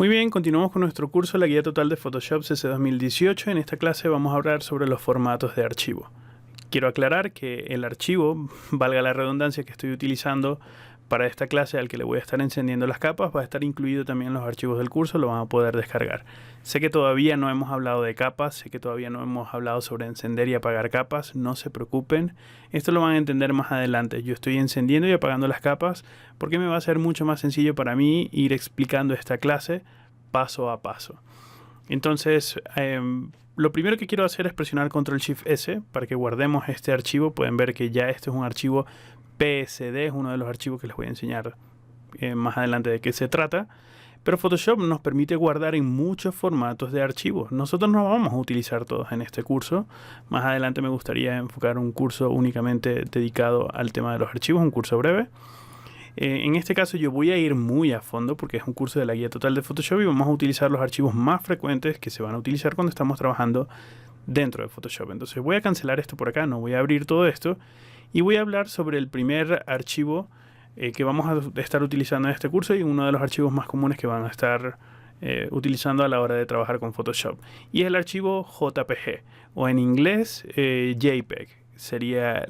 Muy bien, continuamos con nuestro curso La Guía Total de Photoshop CC 2018. En esta clase vamos a hablar sobre los formatos de archivo. Quiero aclarar que el archivo, valga la redundancia que estoy utilizando para esta clase al que le voy a estar encendiendo las capas, va a estar incluido también en los archivos del curso, lo van a poder descargar. Sé que todavía no hemos hablado de capas, sé que todavía no hemos hablado sobre encender y apagar capas, no se preocupen, esto lo van a entender más adelante. Yo estoy encendiendo y apagando las capas porque me va a ser mucho más sencillo para mí ir explicando esta clase paso a paso. Entonces, lo primero que quiero hacer es presionar Control Shift S para que guardemos este archivo. Pueden ver que ya este es un archivo PSD, es uno de los archivos que les voy a enseñar más adelante de qué se trata. Pero Photoshop nos permite guardar en muchos formatos de archivos. Nosotros no vamos a utilizar todos en este curso. Más adelante me gustaría enfocar un curso únicamente dedicado al tema de los archivos, un curso breve. En este caso yo voy a ir muy a fondo porque es un curso de la guía total de Photoshop y vamos a utilizar los archivos más frecuentes que se van a utilizar cuando estamos trabajando dentro de Photoshop. Entonces voy a cancelar esto por acá, no voy a abrir todo esto y voy a hablar sobre el primer archivo que vamos a estar utilizando en este curso y uno de los archivos más comunes que van a estar utilizando a la hora de trabajar con Photoshop. Y es el archivo JPG o en inglés JPEG. Sería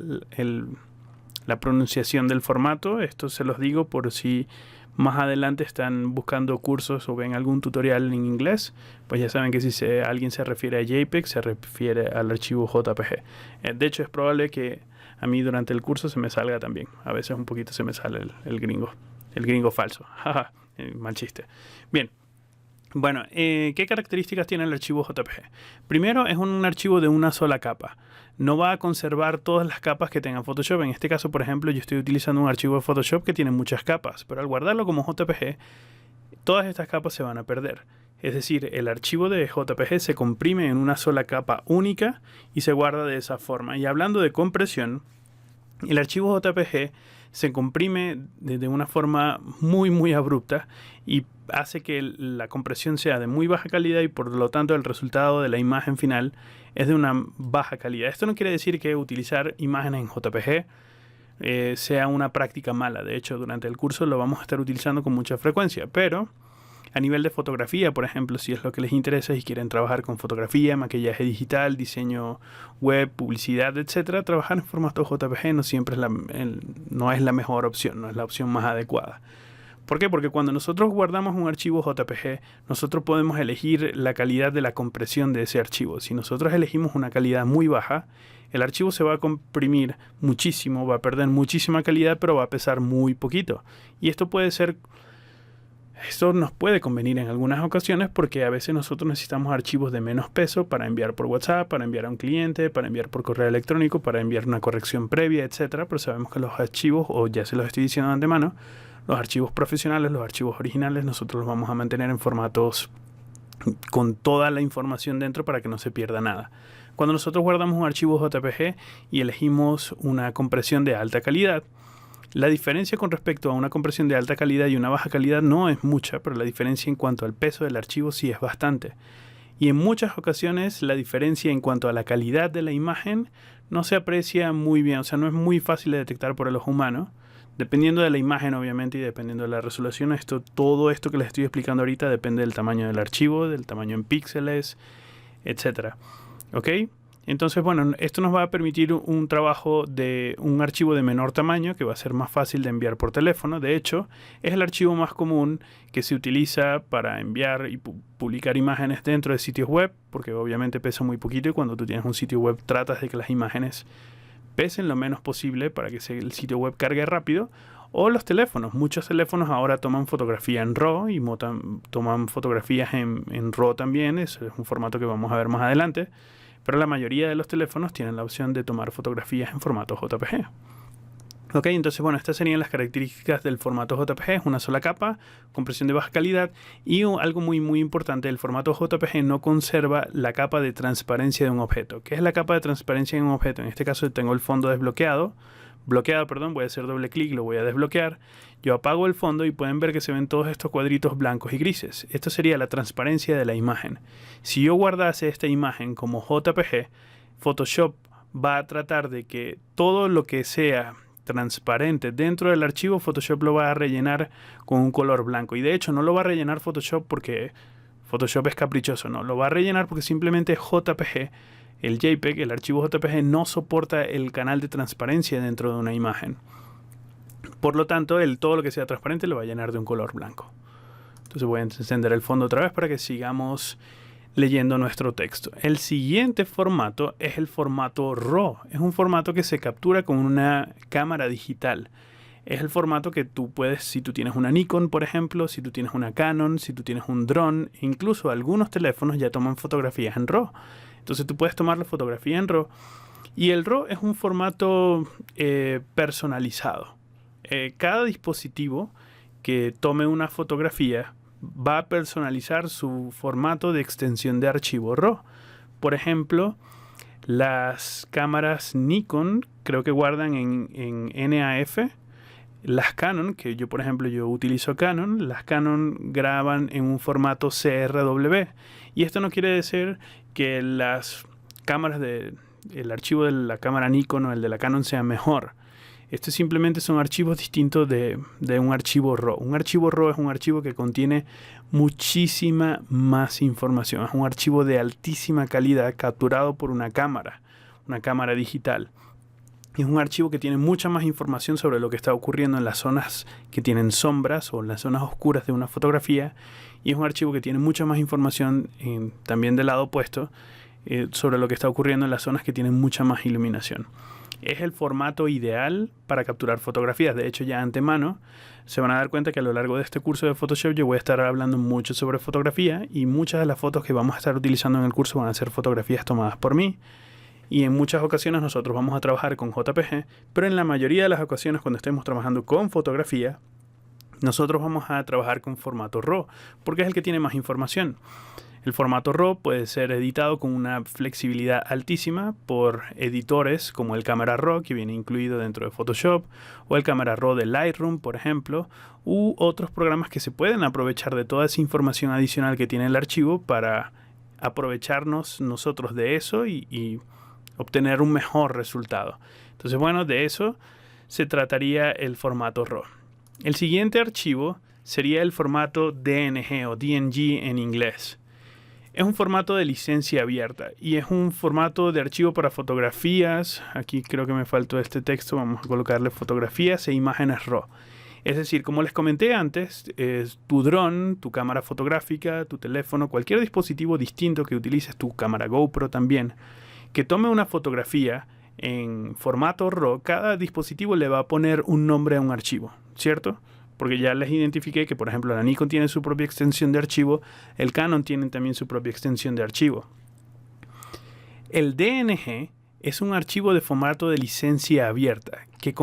la pronunciación del formato. Esto se los digo por si más adelante están buscando cursos o ven algún tutorial en inglés, pues ya saben que si alguien se refiere a JPEG, se refiere al archivo JPG. De hecho, es probable que a mí durante el curso se me salga también. A veces un poquito se me sale el gringo falso. Mal chiste. Bien. Bueno, ¿qué características tiene el archivo JPG? Primero, es un archivo de una sola capa. No va a conservar todas las capas que tenga Photoshop. En este caso, por ejemplo, yo estoy utilizando un archivo de Photoshop que tiene muchas capas, pero al guardarlo como JPG, todas estas capas se van a perder. Es decir, el archivo de JPG se comprime en una sola capa única y se guarda de esa forma. Y hablando de compresión, el archivo JPG se comprime de una forma muy abrupta y hace que la compresión sea de muy baja calidad y por lo tanto el resultado de la imagen final es de una baja calidad. Esto no quiere decir que utilizar imágenes en JPG sea una práctica mala. De hecho, durante el curso lo vamos a estar utilizando con mucha frecuencia, pero a nivel de fotografía, por ejemplo, si es lo que les interesa y quieren trabajar con fotografía, maquillaje digital, diseño web, publicidad, etcétera, trabajar en formato JPG no siempre no es la mejor opción, no es la opción más adecuada. ¿Por qué? Porque cuando nosotros guardamos un archivo JPG, nosotros podemos elegir la calidad de la compresión de ese archivo. Si nosotros elegimos una calidad muy baja, el archivo se va a comprimir muchísimo, va a perder muchísima calidad, pero va a pesar muy poquito. Y esto nos puede convenir en algunas ocasiones porque a veces nosotros necesitamos archivos de menos peso para enviar por WhatsApp, para enviar a un cliente, para enviar por correo electrónico, para enviar una corrección previa, etcétera. Pero sabemos que los archivos, o ya se los estoy diciendo de antemano, los archivos profesionales, los archivos originales, nosotros los vamos a mantener en formatos con toda la información dentro para que no se pierda nada. Cuando nosotros guardamos un archivo JPG y elegimos una compresión de alta calidad, la diferencia con respecto a una compresión de alta calidad y una baja calidad no es mucha, pero la diferencia en cuanto al peso del archivo sí es bastante. Y en muchas ocasiones la diferencia en cuanto a la calidad de la imagen no se aprecia muy bien, o sea, no es muy fácil de detectar por el ojo humano. Dependiendo de la imagen, obviamente, y dependiendo de la resolución, todo esto que les estoy explicando ahorita depende del tamaño del archivo, del tamaño en píxeles, etcétera. ¿Ok? Entonces, bueno, esto nos va a permitir un trabajo de un archivo de menor tamaño que va a ser más fácil de enviar por teléfono. De hecho, es el archivo más común que se utiliza para enviar y publicar imágenes dentro de sitios web, porque obviamente pesa muy poquito y cuando tú tienes un sitio web tratas de que las imágenes pesen lo menos posible para que el sitio web cargue rápido. O los teléfonos. Muchos teléfonos ahora toman fotografía en RAW y toman fotografías en RAW también. Eso es un formato que vamos a ver más adelante. Pero la mayoría de los teléfonos tienen la opción de tomar fotografías en formato JPG. Ok, entonces bueno, estas serían las características del formato JPG. Es una sola capa, compresión de baja calidad y algo muy importante, el formato JPG no conserva la capa de transparencia de un objeto. ¿Qué es la capa de transparencia de un objeto? En este caso tengo el fondo bloqueado, voy a hacer doble clic, lo voy a desbloquear. Yo apago el fondo y pueden ver que se ven todos estos cuadritos blancos y grises. Esto sería la transparencia de la imagen. Si yo guardase esta imagen como JPG, Photoshop va a tratar de que todo lo que sea transparente dentro del archivo, Photoshop lo va a rellenar con un color blanco. Y de hecho no lo va a rellenar Photoshop porque Photoshop es caprichoso, no. Lo va a rellenar porque simplemente JPG, el JPEG, el archivo JPG no soporta el canal de transparencia dentro de una imagen. Por lo tanto, todo lo que sea transparente lo va a llenar de un color blanco. Entonces voy a encender el fondo otra vez para que sigamos leyendo nuestro texto. El siguiente formato es el formato RAW. Es un formato que se captura con una cámara digital. Es el formato que tú puedes, si tú tienes una Nikon, por ejemplo, si tú tienes una Canon, si tú tienes un dron, incluso algunos teléfonos ya toman fotografías en RAW. Entonces tú puedes tomar la fotografía en RAW. Y el RAW es un formato personalizado. Cada dispositivo que tome una fotografía va a personalizar su formato de extensión de archivo RAW. Por ejemplo, las cámaras Nikon creo que guardan en NAF. Las Canon, que yo por ejemplo yo utilizo Canon, las Canon graban en un formato CRW. Y esto no quiere decir que las cámaras el archivo de la cámara Nikon o el de la Canon sea mejor. Estos simplemente son archivos distintos de un archivo RAW. Un archivo RAW es un archivo que contiene muchísima más información. Es un archivo de altísima calidad capturado por una cámara digital. Es un archivo que tiene mucha más información sobre lo que está ocurriendo en las zonas que tienen sombras o en las zonas oscuras de una fotografía. Y es un archivo que tiene mucha más información también del lado opuesto sobre lo que está ocurriendo en las zonas que tienen mucha más iluminación. Es el formato ideal para capturar fotografías. De hecho, ya antemano se van a dar cuenta que a lo largo de este curso de Photoshop yo voy a estar hablando mucho sobre fotografía y muchas de las fotos que vamos a estar utilizando en el curso van a ser fotografías tomadas por mí. Y en muchas ocasiones nosotros vamos a trabajar con JPG, pero en la mayoría de las ocasiones cuando estemos trabajando con fotografía, nosotros vamos a trabajar con formato RAW, porque es el que tiene más información. El formato RAW puede ser editado con una flexibilidad altísima por editores como el Camera Raw, que viene incluido dentro de Photoshop, o el Camera Raw de Lightroom, por ejemplo, u otros programas que se pueden aprovechar de toda esa información adicional que tiene el archivo para aprovecharnos nosotros de eso y obtener un mejor resultado. Entonces, bueno, de eso se trataría el formato RAW. El siguiente archivo sería el formato DNG o DNG en inglés. Es un formato de licencia abierta y es un formato de archivo para fotografías. Aquí creo que me faltó este texto. Vamos a colocarle fotografías e imágenes RAW. Es decir, como les comenté antes, tu dron, tu cámara fotográfica, tu teléfono, cualquier dispositivo distinto que utilices, tu cámara GoPro también, que tome una fotografía en formato RAW, cada dispositivo le va a poner un nombre a un archivo, ¿cierto? Porque ya les identifiqué que, por ejemplo, la Nikon tiene su propia extensión de archivo, el Canon tiene también su propia extensión de archivo. El DNG es un archivo de formato de licencia abierta que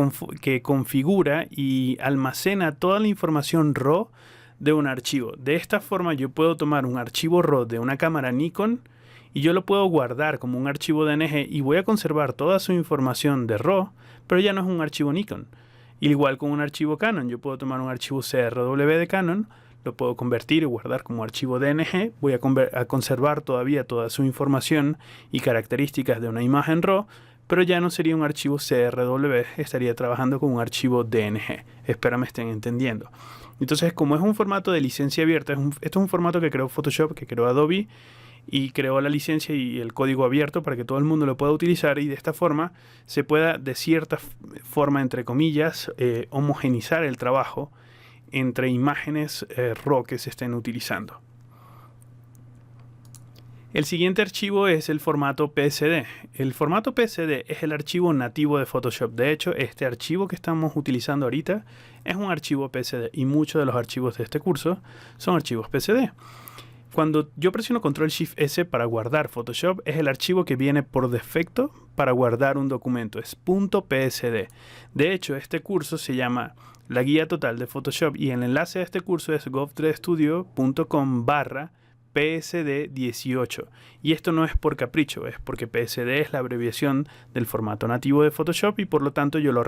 configura y almacena toda la información RAW de un archivo. De esta forma yo puedo tomar un archivo RAW de una cámara Nikon y yo lo puedo guardar como un archivo DNG y voy a conservar toda su información de RAW, pero ya no es un archivo Nikon. Igual con un archivo Canon, yo puedo tomar un archivo CRW de Canon, lo puedo convertir y guardar como archivo DNG, voy a conservar todavía toda su información y características de una imagen RAW, pero ya no sería un archivo CRW, estaría trabajando con un archivo DNG. Espero me estén entendiendo. Entonces, como es un formato de licencia abierta, esto es un formato que creó Photoshop, que creó Adobe, y creó la licencia y el código abierto para que todo el mundo lo pueda utilizar y de esta forma se pueda, de cierta forma, entre comillas, homogenizar el trabajo entre imágenes RAW que se estén utilizando. El siguiente archivo es el formato PSD. El formato PSD es el archivo nativo de Photoshop. De hecho, este archivo que estamos utilizando ahorita es un archivo PSD y muchos de los archivos de este curso son archivos PSD. Cuando yo presiono Control Shift S para guardar Photoshop, es el archivo que viene por defecto para guardar un documento. Es .psd. De hecho, este curso se llama La Guía Total de Photoshop y el enlace de este curso es gov3studio.com/psd18. Y esto no es por capricho, es porque PSD es la abreviación del formato nativo de Photoshop y por lo tanto yo lo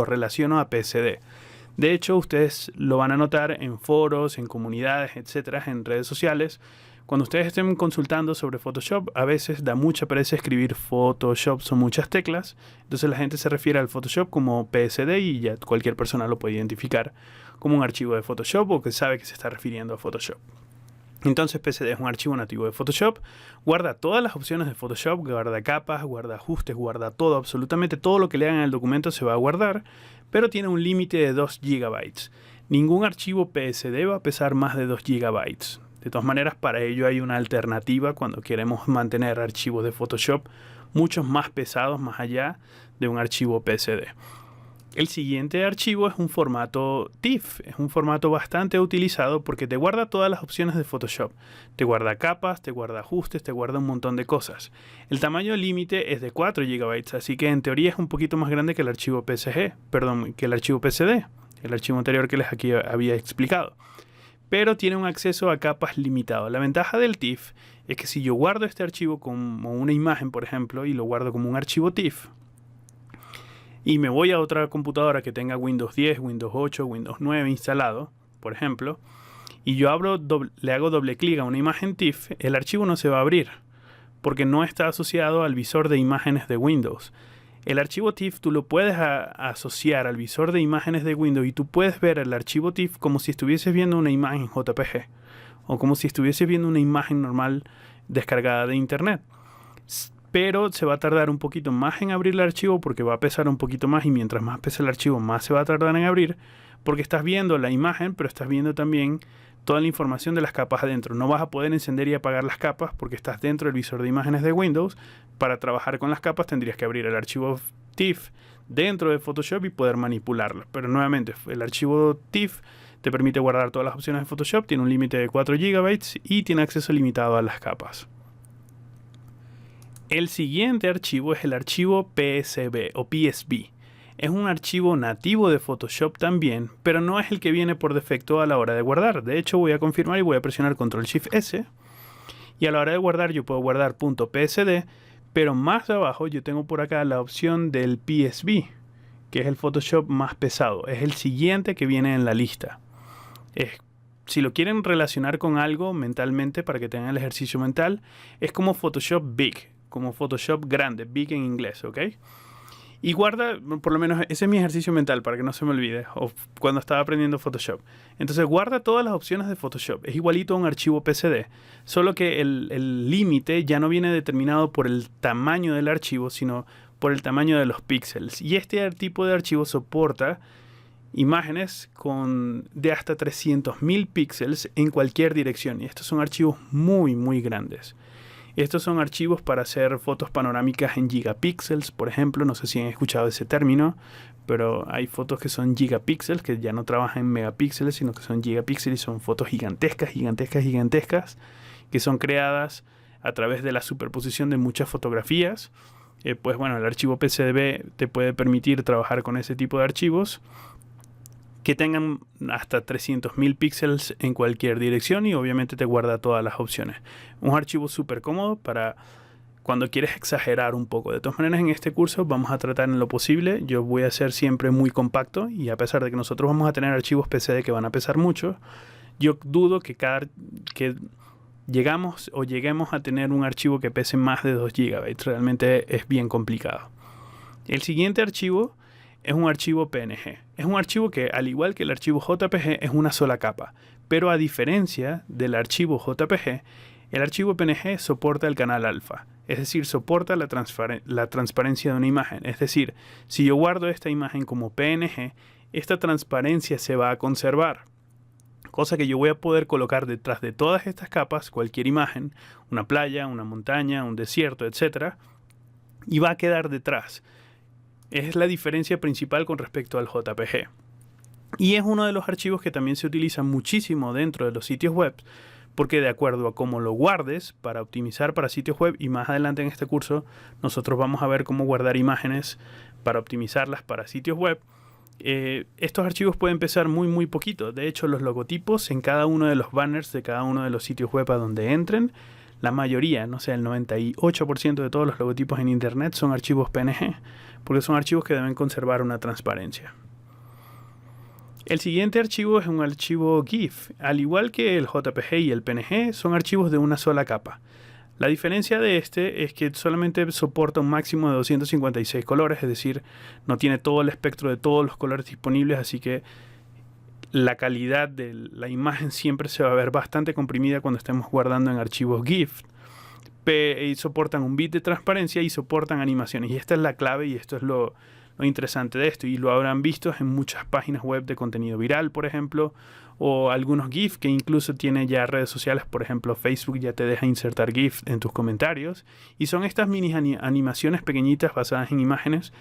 relaciono a PSD. De hecho, ustedes lo van a notar en foros, en comunidades, etcétera, en redes sociales. Cuando ustedes estén consultando sobre Photoshop, a veces da mucha pereza escribir Photoshop, son muchas teclas. Entonces la gente se refiere al Photoshop como PSD y ya cualquier persona lo puede identificar como un archivo de Photoshop o que sabe que se está refiriendo a Photoshop. Entonces PSD es un archivo nativo de Photoshop, guarda todas las opciones de Photoshop, guarda capas, guarda ajustes, guarda todo, absolutamente todo lo que le hagan al documento se va a guardar, pero tiene un límite de 2 GB. Ningún archivo PSD va a pesar más de 2 GB. De todas maneras, para ello hay una alternativa cuando queremos mantener archivos de Photoshop muchos más pesados, más allá de un archivo PSD. El siguiente archivo es un formato TIFF. Es un formato bastante utilizado porque te guarda todas las opciones de Photoshop. Te guarda capas, te guarda ajustes, te guarda un montón de cosas. El tamaño límite es de 4 GB, así que en teoría es un poquito más grande que el archivo PSD, el archivo anterior que les aquí había explicado. Pero tiene un acceso a capas limitado. La ventaja del TIFF es que si yo guardo este archivo como una imagen, por ejemplo, y lo guardo como un archivo TIFF, y me voy a otra computadora que tenga Windows 10, Windows 8, Windows 9 instalado, por ejemplo, y yo le hago doble clic a una imagen TIFF, el archivo no se va a abrir, porque no está asociado al visor de imágenes de Windows. El archivo TIFF tú lo puedes asociar al visor de imágenes de Windows y tú puedes ver el archivo TIFF como si estuvieses viendo una imagen JPG o como si estuvieses viendo una imagen normal descargada de internet. Pero se va a tardar un poquito más en abrir el archivo porque va a pesar un poquito más y mientras más pesa el archivo más se va a tardar en abrir porque estás viendo la imagen pero estás viendo también toda la información de las capas adentro. No vas a poder encender y apagar las capas porque estás dentro del visor de imágenes de Windows. Para trabajar con las capas tendrías que abrir el archivo TIFF dentro de Photoshop y poder manipularlo. Pero nuevamente, el archivo TIFF te permite guardar todas las opciones de Photoshop, tiene un límite de 4 GB y tiene acceso limitado a las capas. El siguiente archivo es el archivo PSB o PSB. Es un archivo nativo de Photoshop también, pero no es el que viene por defecto a la hora de guardar. De hecho, voy a confirmar y voy a presionar Ctrl+Shift+S. Y a la hora de guardar, yo puedo guardar .psd, pero más abajo yo tengo por acá la opción del PSB, que es el Photoshop más pesado. Es el siguiente que viene en la lista. Si lo quieren relacionar con algo mentalmente, para que tengan el ejercicio mental, es como Photoshop Big, como Photoshop grande, Big en inglés, ¿ok? Y guarda, por lo menos ese es mi ejercicio mental para que no se me olvide, o cuando estaba aprendiendo Photoshop. Entonces guarda todas las opciones de Photoshop. Es igualito a un archivo PSD, solo que el límite ya no viene determinado por el tamaño del archivo, sino por el tamaño de los píxeles. Y este tipo de archivo soporta imágenes de hasta 300.000 píxeles en cualquier dirección. Y estos son archivos muy, muy grandes. Estos son archivos para hacer fotos panorámicas en gigapíxeles, por ejemplo. No sé si han escuchado ese término, pero hay fotos que son gigapíxeles, que ya no trabajan en megapíxeles, sino que son gigapíxeles y son fotos gigantescas, que son creadas a través de la superposición de muchas fotografías. Pues bueno, el archivo PSB te puede permitir trabajar con ese tipo de archivos que tengan hasta 300.000 píxeles en cualquier dirección y obviamente te guarda todas las opciones. Un archivo súper cómodo para cuando quieres exagerar un poco. De todas maneras, en este curso vamos a tratar en lo posible. Yo voy a ser siempre muy compacto y a pesar de que nosotros vamos a tener archivos PSD que van a pesar mucho, yo dudo que lleguemos a tener un archivo que pese más de 2 GB. Realmente es bien complicado. El siguiente archivo es un archivo PNG. Es un archivo que, al igual que el archivo JPG, es una sola capa. Pero a diferencia del archivo JPG, el archivo PNG soporta el canal alfa. Es decir, soporta la transparencia de una imagen. Es decir, si yo guardo esta imagen como PNG, esta transparencia se va a conservar. Cosa que yo voy a poder colocar detrás de todas estas capas, cualquier imagen, una playa, una montaña, un desierto, etc. Y va a quedar detrás. Es la diferencia principal con respecto al JPG. Y es uno de los archivos que también se utiliza muchísimo dentro de los sitios web, porque de acuerdo a cómo lo guardes para optimizar para sitios web, y más adelante en este curso nosotros vamos a ver cómo guardar imágenes para optimizarlas para sitios web, estos archivos pueden pesar muy muy poquito. De hecho, los logotipos en cada uno de los banners de cada uno de los sitios web a donde entren, la mayoría, no sé, el 98% de todos los logotipos en internet son archivos PNG, porque son archivos que deben conservar una transparencia. El siguiente archivo es un archivo GIF. Al igual que el JPG y el PNG, son archivos de una sola capa. La diferencia de este es que solamente soporta un máximo de 256 colores, es decir, no tiene todo el espectro de todos los colores disponibles, así que la calidad de la imagen siempre se va a ver bastante comprimida cuando estemos guardando en archivos GIF. Y soportan un bit de transparencia y soportan animaciones. Y esta es la clave y esto es lo interesante de esto. Y lo habrán visto en muchas páginas web de contenido viral, por ejemplo, o algunos GIF que incluso tiene ya redes sociales. Por ejemplo, Facebook ya te deja insertar GIF en tus comentarios. Y son estas mini animaciones pequeñitas basadas en imágenes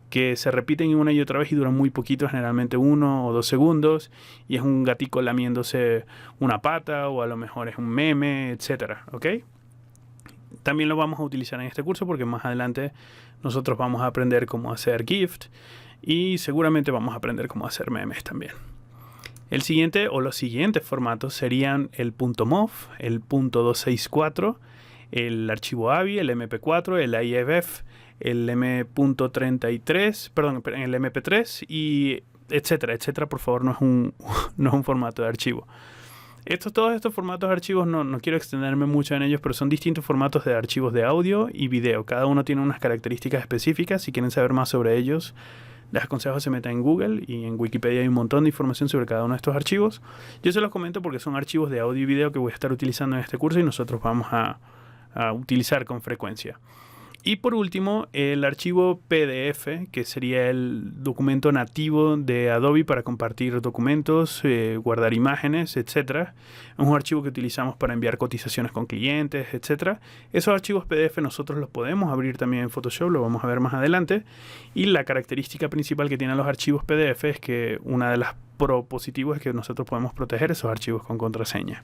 que se repiten una y otra vez y duran muy poquito, generalmente 1 o 2 segundos, y es un gatico lamiéndose una pata, o a lo mejor es un meme, etcétera, ¿ok? También lo vamos a utilizar en este curso porque más adelante nosotros vamos a aprender cómo hacer GIF y seguramente vamos a aprender cómo hacer memes también. El siguiente o los siguientes formatos serían el .mov, el .264, el archivo AVI, el MP4, el AIFF, el M.33, perdón, el MP3 y etcétera, etcétera. Por favor, no es un formato de archivo. Todos estos formatos de archivos no quiero extenderme mucho en ellos, pero son distintos formatos de archivos de audio y video. Cada uno tiene unas características específicas. Si quieren saber más sobre ellos, les aconsejo se metan en Google y en Wikipedia hay un montón de información sobre cada uno de estos archivos. Yo se los comento porque son archivos de audio y video que voy a estar utilizando en este curso y nosotros vamos a utilizar con frecuencia. Y por último, el archivo PDF, que sería el documento nativo de Adobe para compartir documentos, guardar imágenes, etc. Es un archivo que utilizamos para enviar cotizaciones con clientes, etc. Esos archivos PDF nosotros los podemos abrir también en Photoshop, lo vamos a ver más adelante. Y la característica principal que tienen los archivos PDF es que una de las positivos es que nosotros podemos proteger esos archivos con contraseña.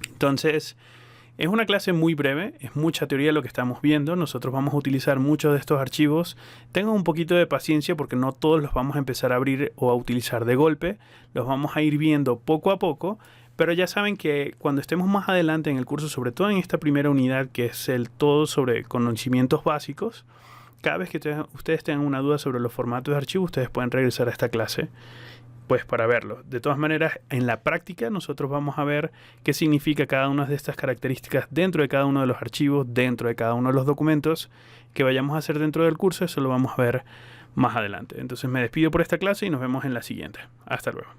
Entonces, es una clase muy breve, es mucha teoría lo que estamos viendo. Nosotros vamos a utilizar muchos de estos archivos. Tengan un poquito de paciencia porque no todos los vamos a empezar a abrir o a utilizar de golpe. Los vamos a ir viendo poco a poco. Pero ya saben que cuando estemos más adelante en el curso, sobre todo en esta primera unidad que es el todo sobre conocimientos básicos, cada vez que ustedes tengan una duda sobre los formatos de archivo, ustedes pueden regresar a esta clase pues para verlo. De todas maneras, en la práctica nosotros vamos a ver qué significa cada una de estas características dentro de cada uno de los archivos, dentro de cada uno de los documentos que vayamos a hacer dentro del curso. Eso lo vamos a ver más adelante. Entonces me despido por esta clase y nos vemos en la siguiente. Hasta luego.